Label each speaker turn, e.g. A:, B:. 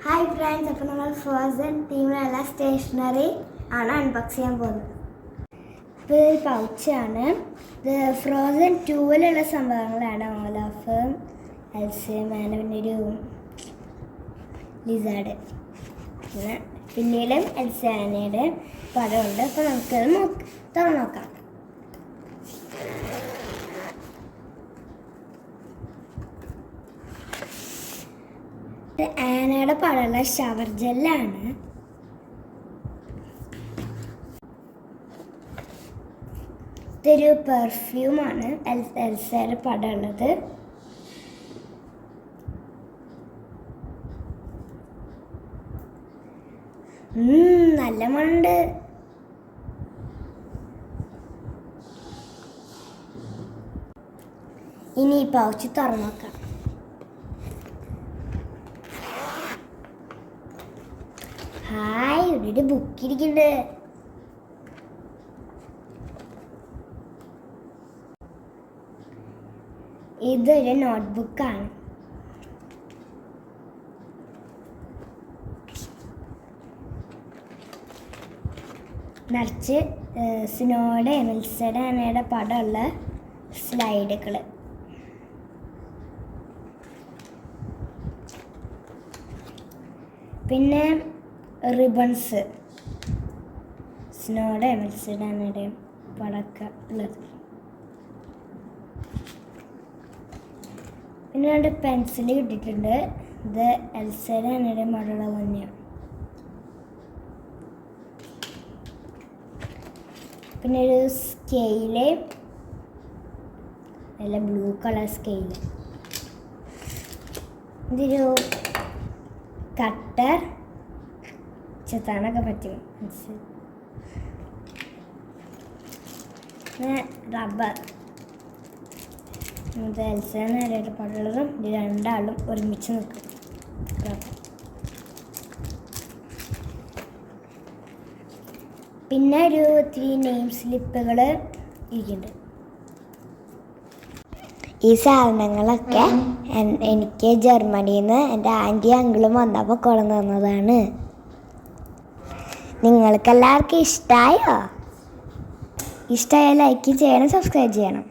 A: Hi friends, അപ്പോൾ നമ്മൾ frozen ടീമിലുള്ള stationery ആണ് അൺബോക്സ് ചെയ്യാൻ പോകുന്നത്. ഇപ്പോൾ ഇതൊരു പൗച്ചാണ്. ഇത് ഫ്രോസൺ 2-ലുള്ള സംഭവങ്ങളാണ്. ഓലാഫ്, എൽസ, പിന്നെ ഒരു ലിസാർഡ്, പിന്നെ പിന്നീടും എൽസ ആനയുടെ പടമുണ്ട്. അപ്പോൾ നമുക്കത് തുറന്നു നോക്കാം. ആനയുടെ പടമുള്ള ഷവർ ജെല്ലാണ്. ഇതൊരു പെർഫ്യൂമാണ്. എൽസയുടെ പടമുള്ളത്. നല്ല മണമുണ്ട്. ഇനി ഈ പൗച്ച് തുറന്നു നോക്കാം. ഹായ്, ഇവിടെ ഒരു ബുക്ക് ഇരിക്കുന്നുണ്ട്. ഇതൊരു നോട്ട്ബുക്കാണ്. നിറച്ച് സ്നോയുടെ എൽസയുടെ ആനയുടെ പടമുള്ള സ്ലൈഡുകൾ. പിന്നെ റിബൺസ്, സ്നോയുടെ എൽസയുടെ ആനയുടെ പടമൊക്കെ ഉള്ളത്. പിന്നെ രണ്ട് പെൻസിൽ കിട്ടിയിട്ടുണ്ട്. ഇത് എൽസയുടെ ആനയുടെ പടമുള്ള തന്നെയാണ്. പിന്നെ ഒരു സ്കെയില്, നല്ല ബ്ലൂ കളർ സ്കെയില്. ഇതൊരു കട്ടർ, ചെത്താനൊക്കെ പറ്റും. പിന്നെ റബ്ബർ. ഇത് എൽസയുടെ പടമുള്ളതും ഇത് രണ്ടാളും ഒരുമിച്ച് നിൽക്കും. പിന്നെ ഒരു 3 നെയിം സ്ലിപ്പുകൾ ഇരിക്കുന്നുണ്ട്. ഈ സാധനങ്ങളൊക്കെ എനിക്ക് ജർമ്മനിയിൽ നിന്ന് എൻ്റെ ആൻറ്റി അങ്കിളും വന്നപ്പോൾ കൊണ്ടു തന്നതാണ്. നിങ്ങൾക്കെല്ലാവർക്കും ഇഷ്ടമായോ? ഇഷ്ടമായ ലൈക്ക് ചെയ്യണം, സബ്സ്ക്രൈബ് ചെയ്യണം.